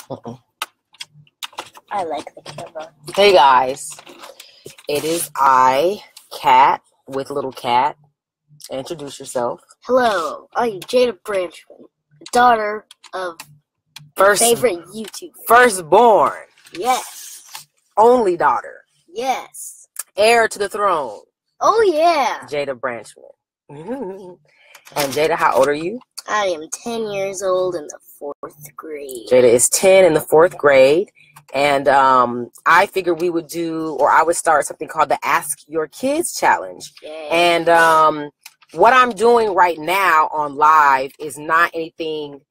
I like the camera. Hey guys, it is I, Cat, with little Cat. Introduce yourself. Hello, I'm Jada Branchman, daughter of favorite YouTuber. Firstborn. Yes. Only daughter. Yes. Heir to the throne. Oh yeah. Jada Branchman. And Jada, how old are you? I am 10 years old in the 4th grade. Jada is 10 in the 4th grade. And I figured we would do, or I would start something called the Ask Your Kids Challenge. Yay. And what I'm doing right now on live is not anything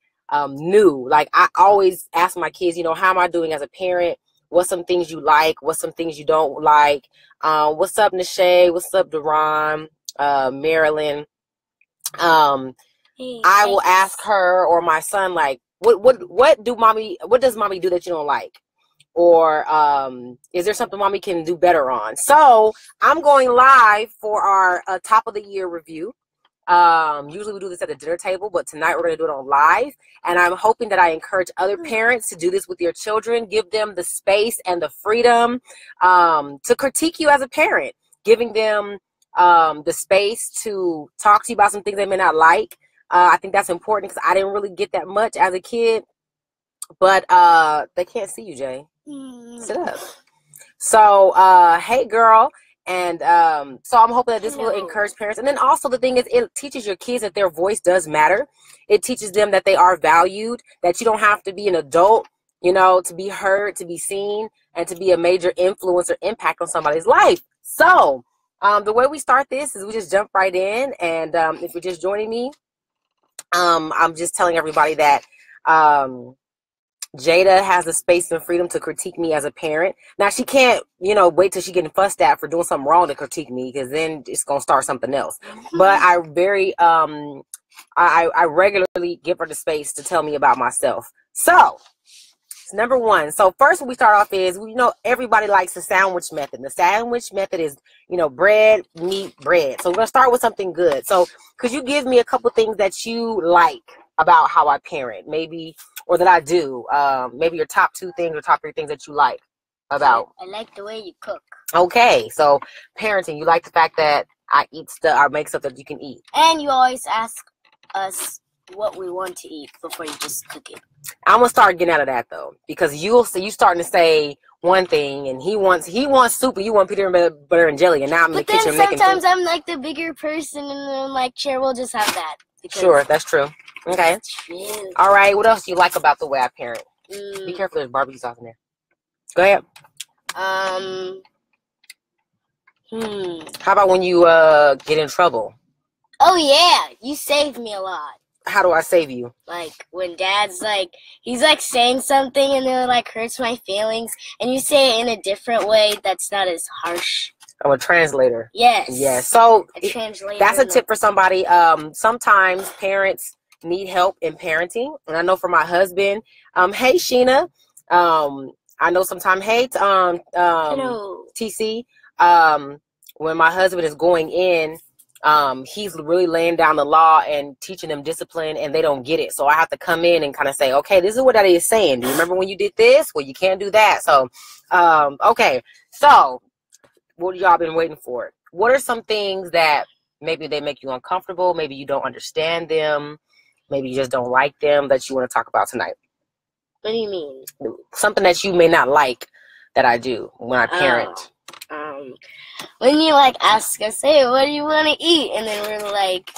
new. Like, I always ask my kids, you know, how am I doing as a parent? What's some things you like? What's some things you don't like? What's up, Nishay? What's up, Deron? Marilyn? I will ask her or my son, like, what does mommy do that you don't like? Or is there something mommy can do better on? So I'm going live for our top of the year review. Usually we do this at the dinner table, but tonight we're going to do it on live. And I'm hoping that I encourage other parents to do this with your children. Give them the space and the freedom to critique you as a parent, giving them the space to talk to you about some things they may not like. I think that's important because I didn't really get that much as a kid. But they can't see you, Jay. Sit up. So, hey, girl. And so I'm hoping that this will encourage parents. And then also the thing is, it teaches your kids that their voice does matter. It teaches them that they are valued, that you don't have to be an adult, you know, to be heard, to be seen, and to be a major influence or impact on somebody's life. So the way we start this is we just jump right in. And if you're just joining me, I'm just telling everybody that Jada has the space and freedom to critique me as a parent. Now, she can't, you know, wait till she getting fussed at for doing something wrong to critique me, because then it's going to start something else. But I regularly give her the space to tell me about myself. So, number one. So first, what we start off is, you know, everybody likes the sandwich method. The sandwich method is, you know, bread, meat, bread. So we're going to start with something good. So could you give me a couple things that you like about how I parent, maybe, or that I do? Maybe your top 2 things or top 3 things that you like about. I like the way you cook. Okay, so parenting, you like the fact that I eat stuff, I make stuff that you can eat. And you always ask us what we want to eat before you just cook it. I'm gonna start getting out of that though, because you starting to say one thing, and he wants soup, and you want peanut butter and jelly, and now I'm in the kitchen making. But then sometimes I'm like the bigger person, and then I'm like, sure, we'll just have that. Sure, that's true. Okay. All right. What else do you like about the way I parent? Be careful, there's barbecue sauce in there. Go ahead. How about when you get in trouble? Oh yeah, you saved me a lot. How do I save you? Like when Dad's like, he's like saying something and then it like hurts my feelings, and you say it in a different way that's not as harsh. I'm a translator. Yes. Yes. So a translator. That's a tip for somebody. Sometimes parents need help in parenting, and I know for my husband. Hey Sheena. I know sometimes. Hey, hello. TC. When my husband is going in, he's really laying down the law and teaching them discipline, and they don't get it. So I have to come in and kind of say, okay, this is what that is saying. Do you remember when you did this? Well, you can't do that. So, okay. So what y'all been waiting for? What are some things that maybe they make you uncomfortable? Maybe you don't understand them. Maybe you just don't like them that you want to talk about tonight. What do you mean? Something that you may not like that I do when I parent. When you like ask us, hey, what do you want to eat? And then we're like,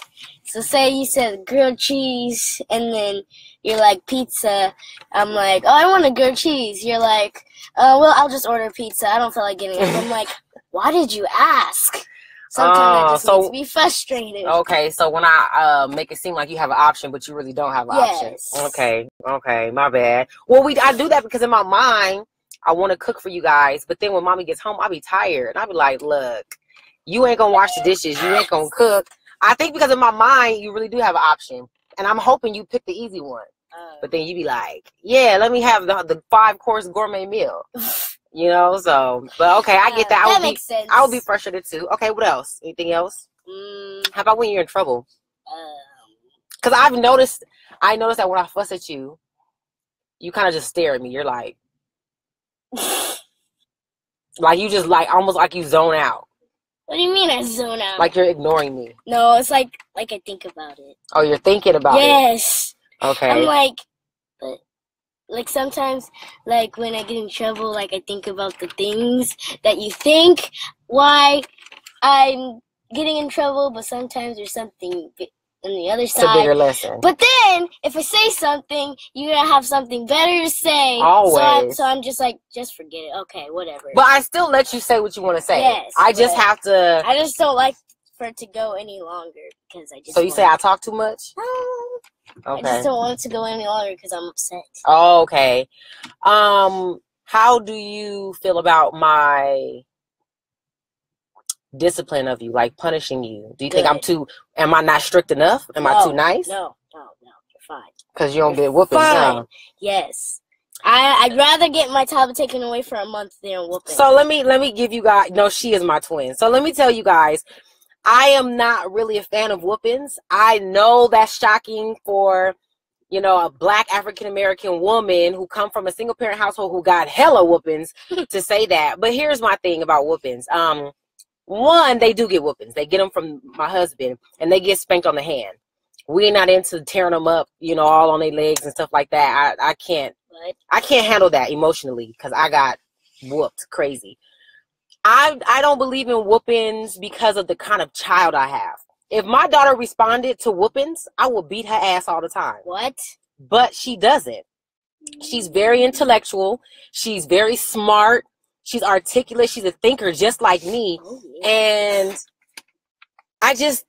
so say you said grilled cheese, and then you're like pizza. I'm like, oh, I want a grilled cheese. You're like, well, I'll just order pizza. I don't feel like getting it. I'm like, why did you ask? Sometimes I just need to be frustrated. Okay, so when I make it seem like you have an option, but you really don't have an option. Okay, my bad. Well, I do that because in my mind, I want to cook for you guys, but then when mommy gets home, I'll be tired. And I'll be like, look, you ain't going to wash the dishes. You ain't going to cook. I think because in my mind, you really do have an option. And I'm hoping you pick the easy one. But then you be like, yeah, let me have the 5-course gourmet meal. You know, so, but okay, I get that. That makes sense. I would be frustrated too. Okay, what else? Anything else? How about when you're in trouble? Because I noticed that when I fuss at you, you kind of just stare at me. You're like you just like almost like you zone out. What do you mean I zone out? Like you're ignoring me. No, it's like I think about it. Oh, you're thinking about it? Yes. Okay. I'm like, but like sometimes, like when I get in trouble, like I think about the things that you think why I'm getting in trouble, but sometimes there's something on the other side. It's a bigger lesson. But then, if I say something, you're gonna have something better to say. Always. So I'm just like, just forget it. Okay, whatever. But I still let you say what you want to say. Yes. I just have to. I just don't like for it to go any longer because I just. So you say I talk too much? No. Okay. I just don't want it to go any longer because I'm upset. Oh, okay. How do you feel about my discipline of you, like punishing you? Do you think am I not strict enough? Am I too nice? No, you're fine. Because you don't get whoopings, huh? Yes. I'd rather get my tablet taken away for a month than whooping. So let me give you guys, no, she is my twin. So let me tell you guys, I am not really a fan of whoopings. I know that's shocking for, you know, a black African-American woman who come from a single parent household who got hella whoopings to say that. But here's my thing about whoopings. One, they do get whoopings. They get them from my husband, and they get spanked on the hand. We're not into tearing them up, you know, all on their legs and stuff like that. I can't handle that emotionally because I got whooped crazy. I don't believe in whoopings because of the kind of child I have. If my daughter responded to whoopings, I would beat her ass all the time. What? But she doesn't. She's very intellectual. She's very smart. She's articulate. She's a thinker just like me. Oh, yeah. And I just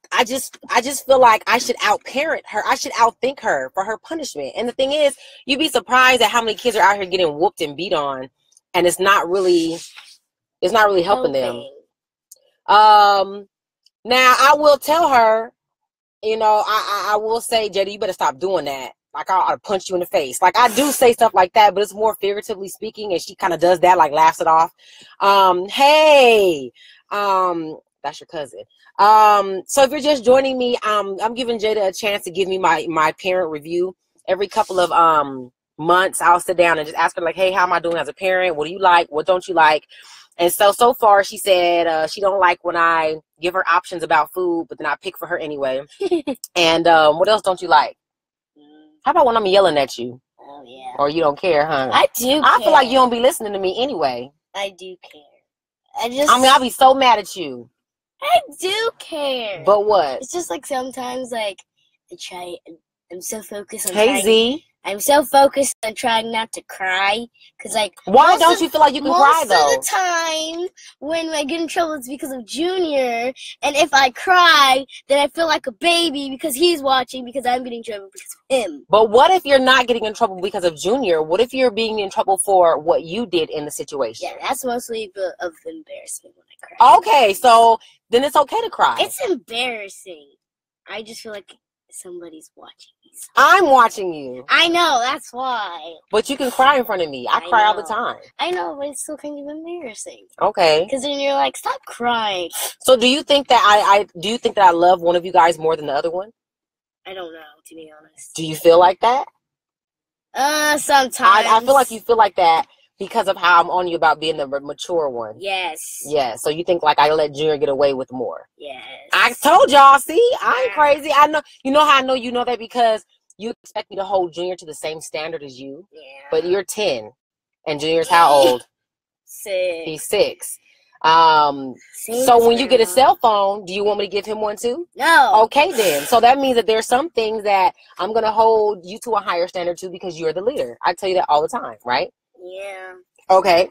feel like I should outparent her. I should outthink her for her punishment. And the thing is, you'd be surprised at how many kids are out here getting whooped and beat on, and it's not really helping them. Now I will tell her, you know, I will say, Jada, you better stop doing that. Like, I'll punch you in the face. Like, I do say stuff like that, but it's more figuratively speaking, and she kind of does that, like, laughs it off. Hey, that's your cousin. So if you're just joining me, I'm giving Jada a chance to give me my parent review. Every couple of months, I'll sit down and just ask her, like, hey, how am I doing as a parent? What do you like? What don't you like? And so far, she said she don't like when I give her options about food, but then I pick for her anyway. And what else don't you like? How about when I'm yelling at you? Oh, yeah. Or you don't care, huh? I do I feel like you don't be listening to me anyway. I do care. I'll be so mad at you. I do care. But what? It's just like sometimes, like, I'm so focused on I'm so focused on trying not to cry. Because, like... Why don't you feel like you can cry, though? Most of the time, when I get in trouble, it's because of Junior. And if I cry, then I feel like a baby because he's watching because I'm getting in trouble because of him. But what if you're not getting in trouble because of Junior? What if you're being in trouble for what you did in the situation? Yeah, that's mostly of embarrassment when I cry. Okay, so then it's okay to cry. It's embarrassing. I just feel like somebody's watching me. I'm watching you. I know, that's why. But you can cry in front of me. I cry all the time. I know, but it's still kind of embarrassing. Okay. Because then you're like, stop crying. So do you think that I love one of you guys more than the other one? I don't know, to be honest. Do you feel like that? Sometimes. I feel like you feel like that because of how I'm on you about being the mature one. Yes. Yeah, so you think like I let Junior get away with more. Yes. I told y'all, see? I'm crazy. I know. You know how I know you know that? Because you expect me to hold Junior to the same standard as you. Yeah. But you're 10. And Junior's how old? 6. He's 6. So when you get a cell phone, do you want me to give him one too? No. Okay then. So that means that there's some things that I'm going to hold you to a higher standard too because you're the leader. I tell you that all the time, right? Yeah. Okay.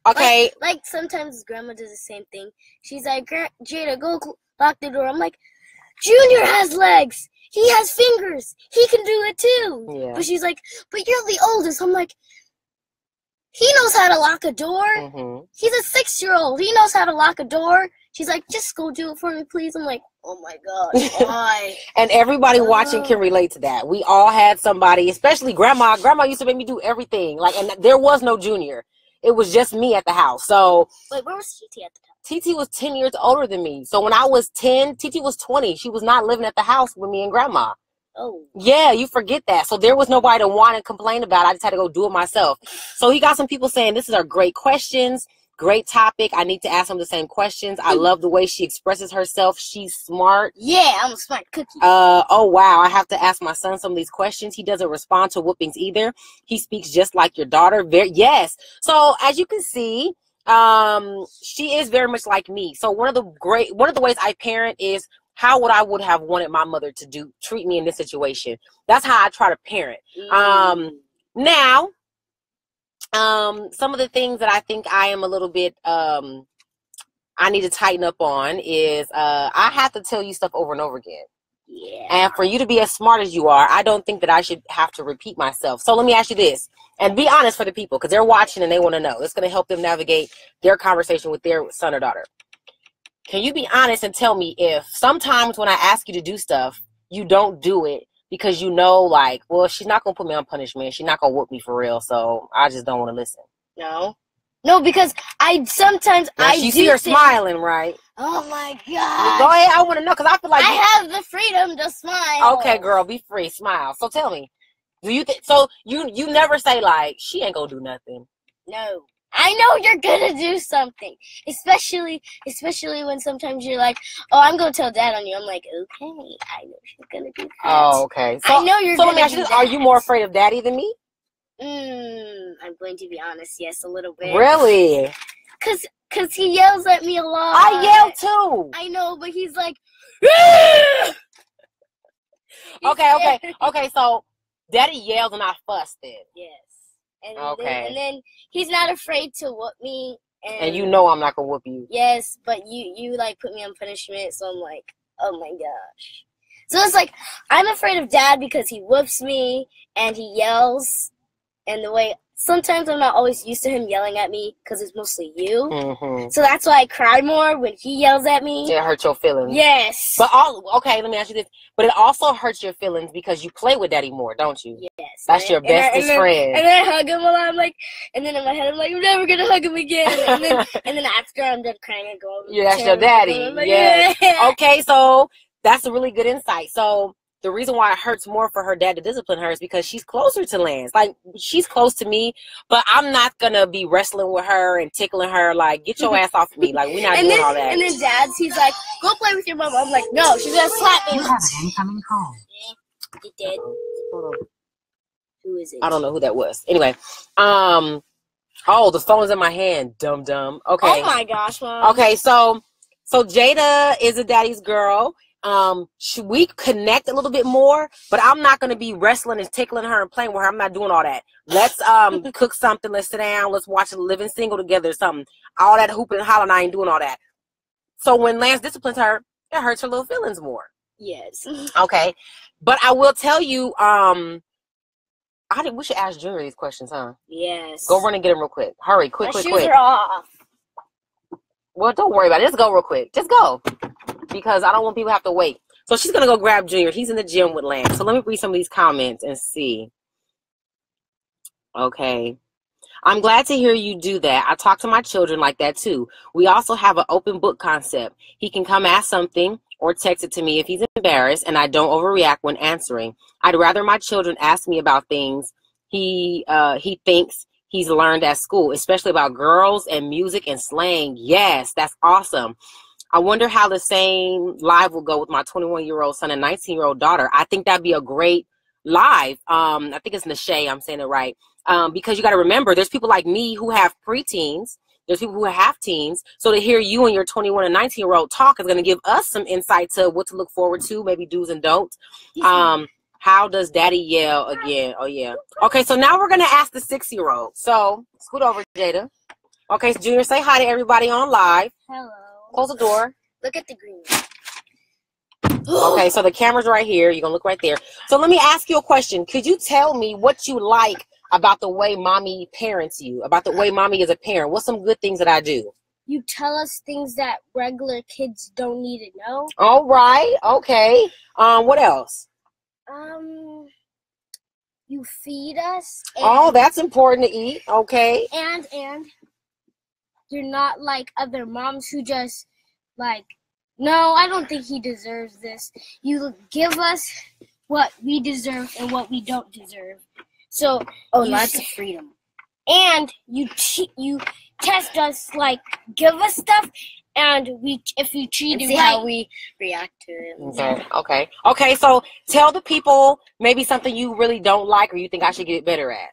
Okay. Like sometimes Grandma does the same thing. She's like, Jada, go lock the door. I'm like, Junior has legs. He has fingers. He can do it too. Yeah. But she's like, but you're the oldest. I'm like, he knows how to lock a door. Mm-hmm. He's a 6-year-old. He knows how to lock a door. She's like, just go do it for me, please. I'm like, oh my gosh, why? And everybody watching can relate to that. We all had somebody, especially Grandma. Grandma used to make me do everything. Like, and there was no Junior. It was just me at the house. So wait, where was TT at the time? TT was 10 years older than me. So when I was 10, TT was 20. She was not living at the house with me and Grandma. Oh. Yeah, you forget that. So there was nobody to whine and complain about. I just had to go do it myself. So he got some people saying, this is our great questions. Great topic. I need to ask him the same questions. I love the way she expresses herself. She's smart. Yeah, I'm a smart cookie. Oh, wow. I have to ask my son some of these questions. He doesn't respond to whoopings either. He speaks just like your daughter. Yes. So as you can see, she is very much like me. So one of the ways I parent is how would have wanted my mother to treat me in this situation. That's how I try to parent. Now, some of the things that I think I am a little bit, I need to tighten up on is, I have to tell you stuff over and over again. Yeah. And for you to be as smart as you are, I don't think that I should have to repeat myself. So let me ask you this, and be honest for the people, because they're watching and they want to know. It's going to help them navigate their conversation with their son or daughter. Can you be honest and tell me if sometimes when I ask you to do stuff, you don't do it because you know, like, well, she's not going to put me on punishment. She's not going to whoop me for real. So I just don't want to listen. No, because I sometimes now, you see her smiling, right? Oh my God. Go ahead. I want to know because I feel like I have the freedom to smile. Okay, girl, be free. Smile. So tell me, do you think so? You never say like she ain't gonna do nothing. No. I know you're gonna do something, especially when sometimes you're like, "Oh, I'm gonna tell Dad on you." I'm like, "Okay, I know she's gonna do that." Oh, okay. So, I know you're. So let me ask you this: are you more afraid of Daddy than me? I'm going to be honest. Yes, a little bit. Really? Cause he yells at me a lot. I yell too. I know, but he's like. Okay. So, Daddy yells and I fuss then. Yes. And then he's not afraid to whoop me. And you know I'm not gonna whoop you. Yes, but you like put me on punishment, so I'm like, oh my gosh. So it's like I'm afraid of Dad because he whoops me and he yells, and the way sometimes I'm not always used to him yelling at me because it's mostly you. Mm-hmm. So that's why I cry more when he yells at me. It hurts your feelings. Yes. But let me ask you this. But it also hurts your feelings because you play with Daddy more, don't you? Yes. That's your bestest friend. And then I hug him a lot. I'm like, and then in my head I'm like, I'm never gonna hug him again. and then after I'm done crying, I go over. Yeah, that's your daddy. Like, yeah. Okay, so that's a really good insight. So the reason why it hurts more for her dad to discipline her is because she's closer to Lance. Like, she's close to me, but I'm not going to be wrestling with her and tickling her. Like, get your ass off of me. Like, we're not doing all that. And then he's like, go play with your mom. I'm like, no, she's going to slap me. You have an incoming call. It did. Hold on. Who is it? I don't know who that was. Anyway, oh, the phone's in my hand. Dumb. Okay. Oh, my gosh, Mom. Okay, so Jada is a daddy's girl. Should we connect a little bit more? But I'm not going to be wrestling and tickling her and playing with her. I'm not doing all that. Let's cook something. Let's sit down. Let's watch a Living Single together or something. All that hooping and hollering, I ain't doing all that. So when Lance disciplines her, it hurts her little feelings more. Yes. Okay. But I will tell you, we should ask Junior these questions, huh? Yes. Go run and get him real quick. Hurry, quick. My shoes are off. Well, don't worry about it. Just go real quick. Just go. Because I don't want people to have to wait. So she's going to go grab Junior. He's in the gym with Lance. So let me read some of these comments and see. Okay. I'm glad to hear you do that. I talk to my children like that too. We also have an open book concept. He can come ask something or text it to me if he's embarrassed, and I don't overreact when answering. I'd rather my children ask me about things he thinks he's learned at school, especially about girls and music and slang. Yes, that's awesome. I wonder how the same live will go with my 21-year-old son and 19-year-old daughter. I think that'd be a great live. I think it's Nashay, I'm saying it right. Because you got to remember, there's people like me who have preteens. There's people who have teens. So to hear you and your 21 and 19-year-old talk is going to give us some insight to what to look forward to, maybe do's and don'ts. How does Daddy yell again? Oh, yeah. Okay, so now we're going to ask the 6-year-old. So scoot over, Jada. Okay, so Junior, say hi to everybody on live. Hello. Close the door. Look at the green. Okay, so the camera's right here. You're going to look right there. So let me ask you a question. Could you tell me what you like about the way Mommy parents you, about the way Mommy is a parent? What's some good things that I do? You tell us things that regular kids don't need to know. All right. Okay. What else? You feed us. Oh, that's important to eat. Okay. And you're not like other moms who just like, no, I don't think he deserves this. You give us what we deserve and what we don't deserve. So lots of freedom. And you test us, like give us stuff, and if you treat it see right, how we react to it. Okay. So tell the people maybe something you really don't like or you think I should get better at.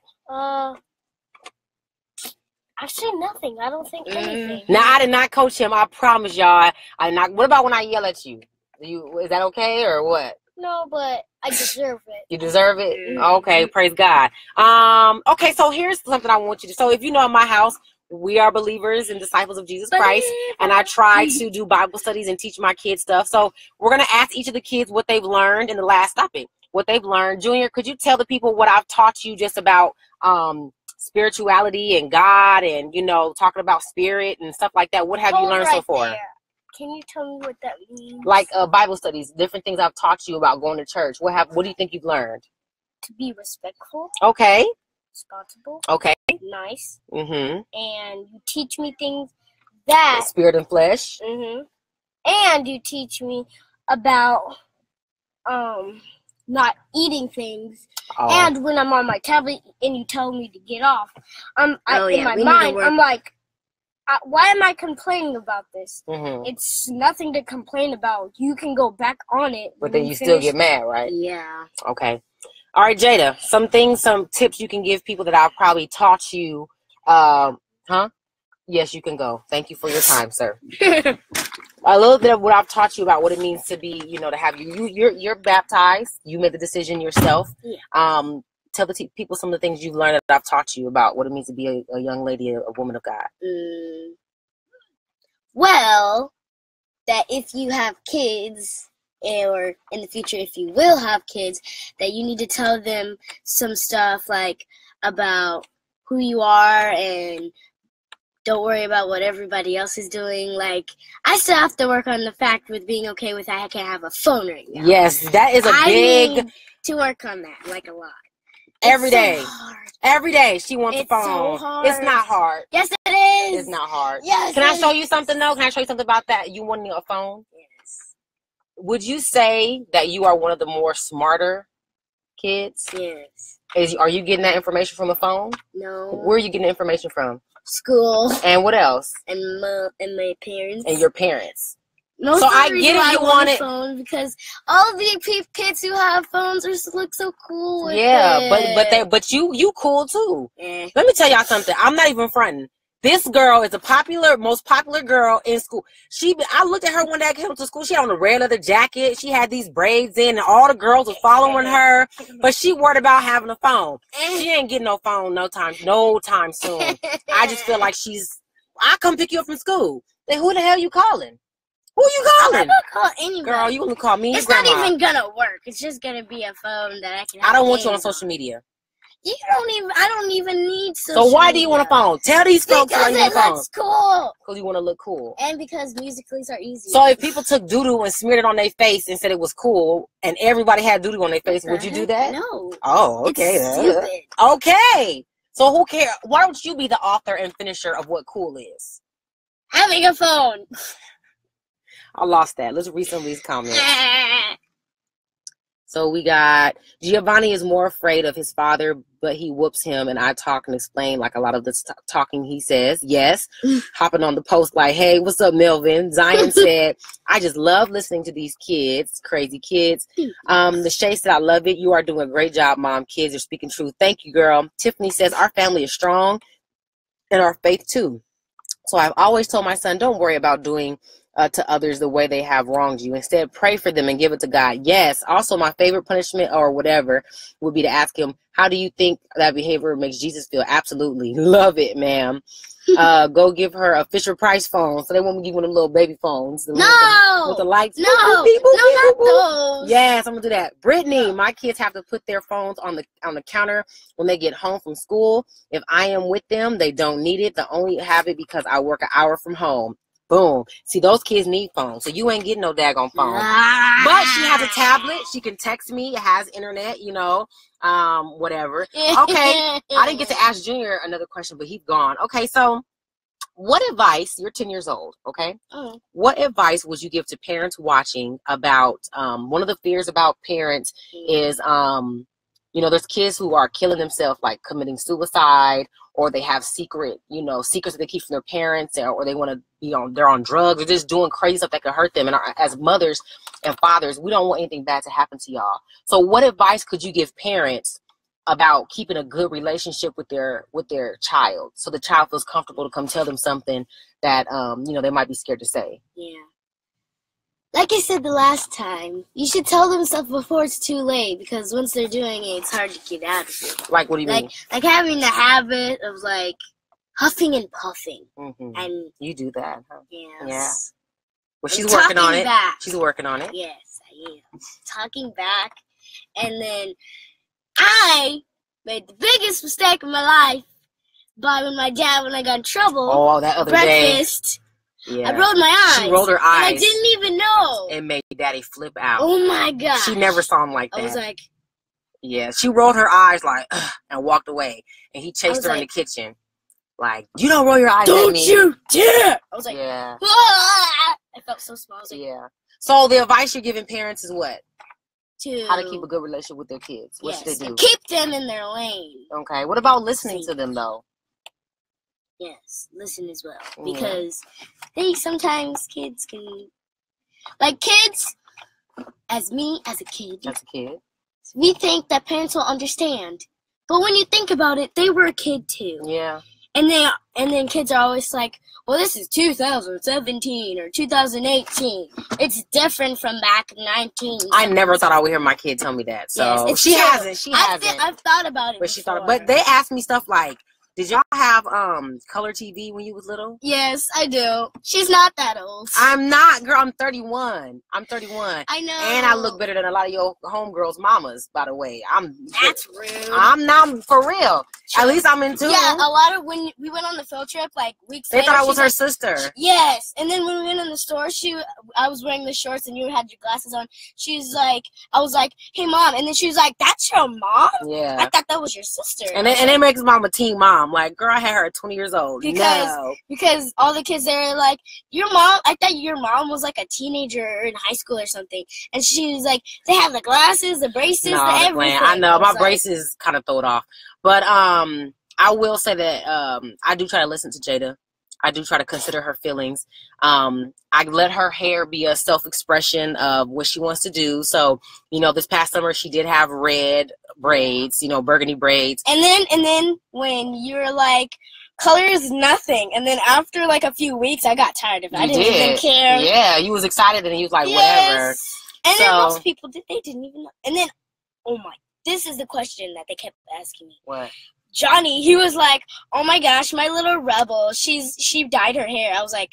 Actually, nothing. I don't think anything. Now, I did not coach him. I promise y'all. What about when I yell at you? Is that okay or what? No, but I deserve it. You deserve it? Okay, praise God. Okay, so here's something I want you to. So if you know, in my house, we are believers and disciples of Jesus Christ, and I try to do Bible studies and teach my kids stuff. So we're going to ask each of the kids what they've learned in the last topic, what they've learned. Junior, could you tell the people what I've taught you just about spirituality and God and, talking about spirit and stuff like that? What have you learned so far? Can you tell me what that means? Like Bible studies, different things I've taught you about going to church. What do you think you've learned? To be respectful. Okay. Responsible. Okay. Nice. Mm-hmm. And you teach me things that... Spirit and flesh. Mm-hmm. And you teach me about not eating things. And when I'm on my tablet and you tell me to get off, in my mind, I'm like, why am I complaining about this? Mm-hmm. It's nothing to complain about. You can go back on it. But then you still get mad, right? Yeah. Okay. All right, Jada, some tips you can give people that I've probably taught you. Yes, you can go. Thank you for your time, sir. A little bit of what I've taught you about what it means to be, to have you're baptized. You made the decision yourself. Yeah. Tell the people some of the things you've learned that I've taught you about what it means to be a young lady, a woman of God. Well, that if you have kids, or in the future if you will have kids, that you need to tell them some stuff like about who you are and don't worry about what everybody else is doing. Like, I still have to work on the fact with being okay with I can't have a phone right now. Yes, that is I need to work on that, like a lot. Every day. So hard. Every day she wants a phone. So hard. It's not hard. Yes, it is. It's not hard. Yes. Can I show you something though? Can I show you something about that? You wanting a phone? Yes. Would you say that you are one of the more smarter kids? Yes. Are you getting that information from a phone? No. Where are you getting the information from? School. And what else? And my parents. And your parents. Most so I get it. You want it phone because all the kids who have phones look so cool. With it. but you cool too. Let me tell y'all something. I'm not even fronting. This girl is most popular girl in school. I looked at her one day I came to school. She had on a red leather jacket. She had these braids in, and all the girls were following her. But she worried about having a phone. She ain't getting no phone no time soon. I just feel like I come pick you up from school. Then who the hell you calling? Who you calling? I'm not calling anybody. Girl, you gonna call me? It's not even gonna work. It's just gonna be a phone that I can. I don't want you on social media. I don't even need social So why media. do you want a phone? Tell these folks why you want a phone. Because it looks cool. Because you want to look cool. And because musicals are easy. So if people took doo-doo and smeared it on their face and said it was cool, and everybody had doo-doo on their face, would you do that? No. Oh, okay. It's stupid. Okay. So who cares? Why don't you be the author and finisher of what cool is? Having a phone. I lost that. Let's read some of these comments. So we got Giovanni is more afraid of his father, but he whoops him, and I talk and explain like a lot of the talking he says. Yes. Hopping on the post like, hey, what's up, Melvin? Zion said, I just love listening to these kids, crazy kids. The Shay said, I love it. You are doing a great job, Mom. Kids are speaking truth. Thank you, girl. Tiffany says, our family is strong and our faith too. So I've always told my son, don't worry about doing to others the way they have wronged you. Instead, pray for them and give it to God. Yes. Also, my favorite punishment or whatever would be to ask him, how do you think that behavior makes Jesus feel? Absolutely. Love it, ma'am. Go give her a Fisher Price phone. So they want me to give one of them little baby phones. With the lights. No. Not those. Yes, I'm going to do that. Brittany, my kids have to put their phones on the counter when they get home from school. If I am with them, they don't need it. They only have it because I work an hour from home. Boom. See, those kids need phones, so you ain't getting no daggone phone. But she has a tablet. She can text me. It has internet, whatever. Okay. I didn't get to ask Junior another question, but he's gone. Okay, so what advice, you're 10 years old, okay? Oh. What advice would you give to parents watching about, one of the fears about parents is, you know, there's kids who are killing themselves, like committing suicide, or they have secrets that they keep from their parents, or they want to they're on drugs, or just doing crazy stuff that could hurt them. And as mothers and fathers, we don't want anything bad to happen to y'all. So what advice could you give parents about keeping a good relationship with their child, so the child feels comfortable to come tell them something that they might be scared to say? Yeah. Like I said the last time, you should tell them stuff before it's too late, because once they're doing it, it's hard to get out of it. Like, what do you mean? Like having the habit of like huffing and puffing. Mm-hmm. And you do that, huh? Yes. Yeah. Well, she's working on it. Back. She's working on it. Yes, I am. Talking back. And then I made the biggest mistake of my life when I got in trouble. Oh, that other breakfast. day. Yeah. I rolled my eyes. She rolled her eyes. And I didn't even know. It made Daddy flip out. Oh my gosh. She never saw him like that. I was like, yeah, she rolled her eyes like, ugh, and walked away. And he chased her in the kitchen. Like, you don't roll your eyes at me. Don't you dare! I was like, yeah. Ah! I felt so small. I was like, yeah. So the advice you're giving parents is what? How to keep a good relationship with their kids. What should they do? Keep them in their lane. Okay. What about listening to them, though? Yes, listen as well. Because sometimes kids can... Like, kids, as a kid, we think that parents will understand. But when you think about it, they were a kid, too. Yeah. And then kids are always like, well, this is 2017 or 2018. It's different from back in 19. I never thought I would hear my kid tell me that. So yes, she hasn't. I've thought about it. But she thought. But they asked me stuff like, did y'all have color TV when you was little? Yes, I do. She's not that old. I'm not, girl. I'm 31. I know. And I look better than a lot of your homegirls' mamas, by the way. That's rude. I'm not, for real. At least I'm in tune. Yeah, a lot of when we went on the field trip, like weeks later. They thought I was her sister. Yes, and then when we went in the store, I was wearing the shorts and you had your glasses on. I was like, hey mom, and then she was like, that's your mom? Yeah. I thought that was your sister. And it makes mom a teen mom. Like, girl, I had her at 20 years old. Because all the kids there are like, your mom, I thought your mom was like a teenager or in high school or something. And she was like, they have the glasses, the braces, the everything. I know, my braces kind of throw it off. But I will say that I do try to listen to Jada. I do try to consider her feelings. I let her hair be a self-expression of what she wants to do. So, this past summer she did have red braids, burgundy braids. And then when you're like, color is nothing. And then after like a few weeks, I got tired of it. I didn't even care. Yeah, you was excited and you was like, whatever. And then most people, they didn't even know. And then, this is the question that they kept asking me. What? Johnny, he was like, oh my gosh, my little rebel, she dyed her hair. I was like,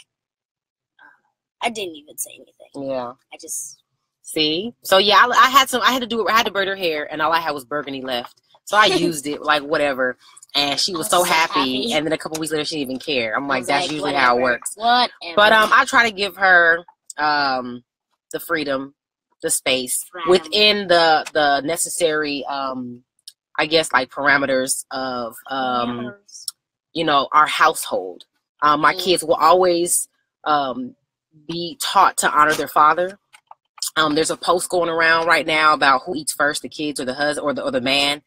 I didn't even say anything. Yeah. I just... See? So yeah, I had to braid her hair and all I had was burgundy left. So I used it, like whatever. And she was so happy. And then a couple weeks later, she didn't even care. I'm like, that's usually how it works. Whatever. But I try to give her the freedom, the space within the necessary I guess like parameters of our household. My kids will always be taught to honor their father. There's a post going around right now about who eats first, the kids or the husband or the man.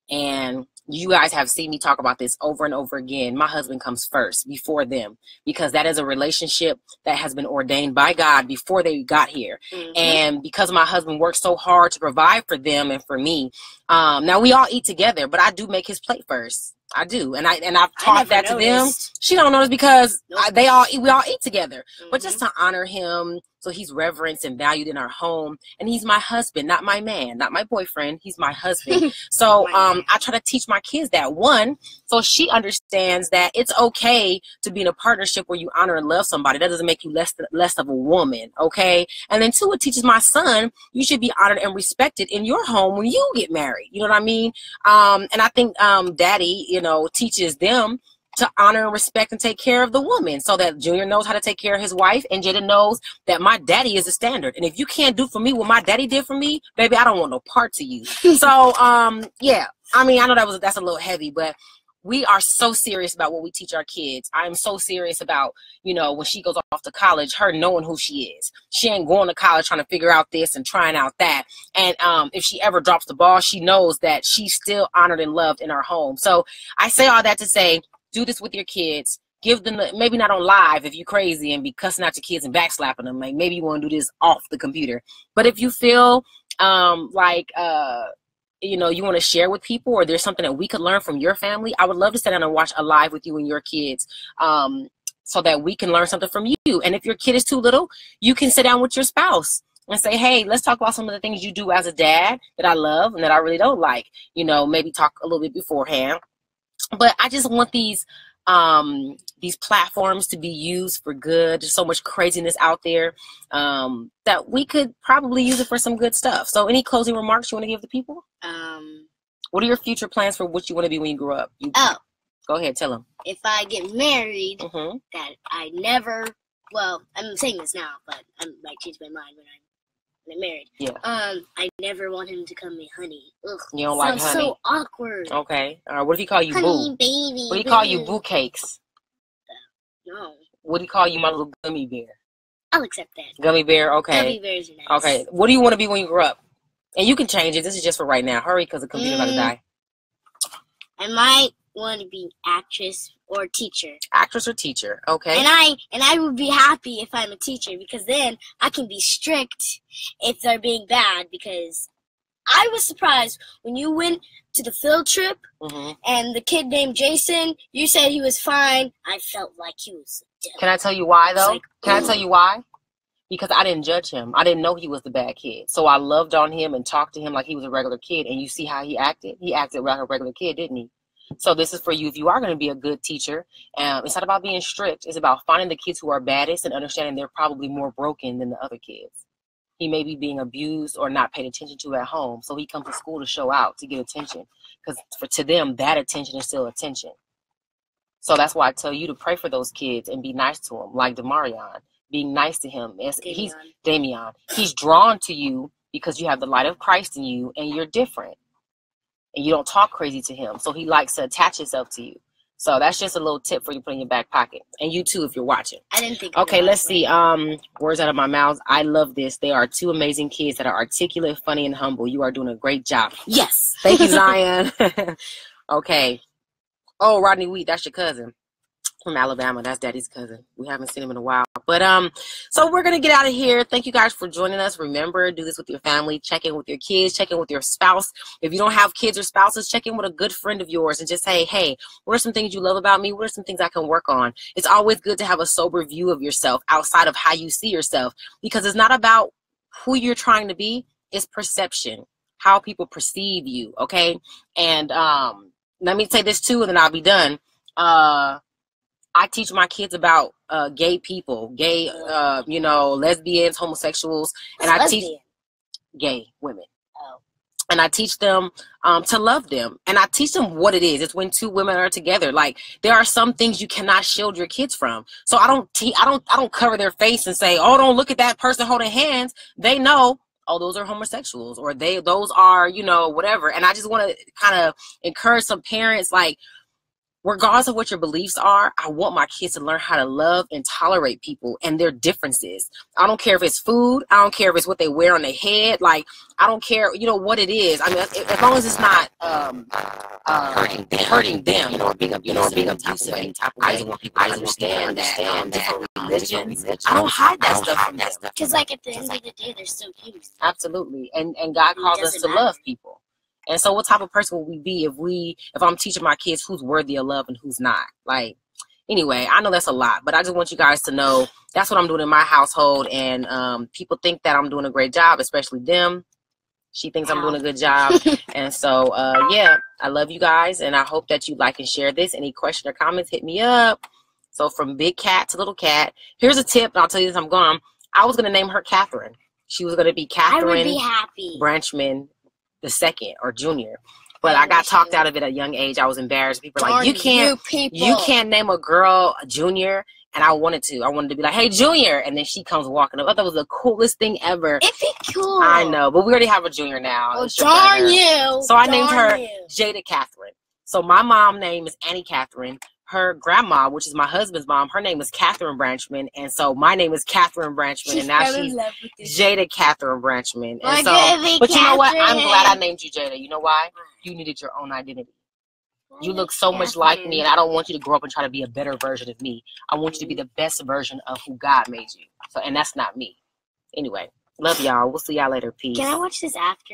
And you guys have seen me talk about this over and over again. My husband comes first before them, because that is a relationship that has been ordained by God before they got here. And because my husband works so hard to provide for them and for me, now we all eat together, but I do make his plate first. I do, and I've taught that to them. She don't notice because we all eat together. But just to honor him, so he's reverenced and valued in our home. And he's my husband, not my man, not my boyfriend. He's my husband. So I try to teach my kids that, one, so she understands that it's okay to be in a partnership where you honor and love somebody. That doesn't make you less of a woman, okay? And then two, it teaches my son you should be honored and respected in your home when you get married. You know what I mean? And I think Daddy, teaches them to honor and respect and take care of the woman, so that Junior knows how to take care of his wife, and Jada knows that my daddy is the standard. And if you can't do for me what my daddy did for me, baby, I don't want no part to you. So, yeah, I mean, I know that's a little heavy, but we are so serious about what we teach our kids. I am so serious about, you know, when she goes off to college, her knowing who she is. She ain't going to college trying to figure out this and trying out that. And if she ever drops the ball, she knows that she's still honored and loved in our home. So I say all that to say, do this with your kids. Give them, maybe not on live if you're crazy and be cussing out your kids and backslapping them. Like, maybe you want to do this off the computer. But if you feel you know, you want to share with people, or there's something that we could learn from your family, I would love to sit down and watch a live with you and your kids, so that we can learn something from you. And if your kid is too little, you can sit down with your spouse and say, hey, let's talk about some of the things you do as a dad that I love and that I really don't like. You know, maybe talk a little bit beforehand. But I just want these platforms to be used for good. There's so much craziness out there that we could probably use it for some good stuff. So any closing remarks you want to give the people? What are your future plans for what you want to be when you grow up? Go ahead, tell them. If I get married, that I never, well, I'm saying this now, but I might change my mind when I'm married. Yeah. I never want him to call me honey. Ugh, you don't like honey? So awkward. Okay. All right. What if he call you honey, boo? Baby, What do he call you, boo cakes? No. What do you call you, my little gummy bear? I'll accept that. Gummy bear, okay. Gummy bears are nice. Okay. What do you want to be when you grow up? And you can change it. This is just for right now. Hurry, because the computer's about to die. I might want to be actress or teacher. Actress or teacher, okay. And I would be happy if I'm a teacher, because then I can be strict if they're being bad, because I was surprised when you went to the field trip and the kid named Jason, you said he was fine. I felt like he was a devil. Can I tell you why, though? Like, can I tell you why? Because I didn't judge him. I didn't know he was the bad kid. So I loved on him and talked to him like he was a regular kid. And you see how he acted? He acted like a regular kid, didn't he? So this is for you if you are going to be a good teacher. It's not about being strict. It's about finding the kids who are baddest and understanding they're probably more broken than the other kids. He may be being abused or not paid attention to at home. So he comes to school to show out, to get attention. Because to them, that attention is still attention. So that's why I tell you to pray for those kids and be nice to them, like Demarion. Being nice to him. He's Damian. He's drawn to you because you have the light of Christ in you and you're different. And you don't talk crazy to him. So he likes to attach himself to you. So that's just a little tip for you to put in your back pocket. And you too, if you're watching. I didn't think. Okay, let's see. Words out of my mouth. I love this. They are two amazing kids that are articulate, funny, and humble. You are doing a great job. Yes. Thank you, Zion. Okay. Oh, Rodney Wheat, that's your cousin. From Alabama. That's Daddy's cousin. We haven't seen him in a while. But so we're gonna get out of here. Thank you guys for joining us. Remember, do this with your family. Check in with your kids. Check in with your spouse. If you don't have kids or spouses, check in with a good friend of yours and just say, hey, what are some things you love about me? What are some things I can work on? It's always good to have a sober view of yourself outside of how you see yourself, because it's not about who you're trying to be. It's perception, how people perceive you. Okay. And let me say this too, and then I'll be done. I teach my kids about gay people, you know, lesbians, homosexuals, and I teach gay women. And I teach them to love them, and I teach them what it is. It's when two women are together. Like, there are some things you cannot shield your kids from. So I don't cover their face and say, oh, don't look at that person holding hands. They know, oh, those are homosexuals, or those are, you know, whatever. And I just want to kind of encourage some parents, like, regardless of what your beliefs are, I want my kids to learn how to love and tolerate people and their differences. I don't care if it's food. I don't care if it's what they wear on their head. Like, I don't care, you know, what it is. I mean, as long as it's not hurting them, you know, being abusive, any type of way. I just want people to understand that different religions. I don't hide that stuff from them. Because, like, at the end of the day, they're still human. Absolutely. And God calls us to love people. And so what type of person will we be if I'm teaching my kids who's worthy of love and who's not? Like, anyway, I know that's a lot, but I just want you guys to know that's what I'm doing in my household. And people think that I'm doing a great job, especially them. She thinks I'm doing a good job. And so, yeah, I love you guys. And I hope that you like and share this. Any question or comments, hit me up. So from big cat to little cat, here's a tip. And I'll tell you this, I'm gone. I was going to name her Catherine. She was going to be Catherine I would be happy. Branchman the second or junior, but I got talked out of it at a young age. I was embarrassed. People were like, you can't name a girl a Junior. And I wanted to be like, hey, Junior. And then she comes walking up. I thought that was the coolest thing ever. It'd be cool. I know, but we already have a Junior now. Oh, darn you. So I named her Jada Catherine. So my mom's name is Annie Catherine. Her grandma, which is my husband's mom, her name is Catherine Branchman, and so my name is Catherine Branchman, and now she's Jada Catherine Branchman. And so, but you know what? I'm glad I named you Jada. You know why? You needed your own identity. You look so much like me, and I don't want you to grow up and try to be a better version of me. I want you to be the best version of who God made you. So, and that's not me. Anyway, love y'all. We'll see y'all later. Peace. Can I watch this after?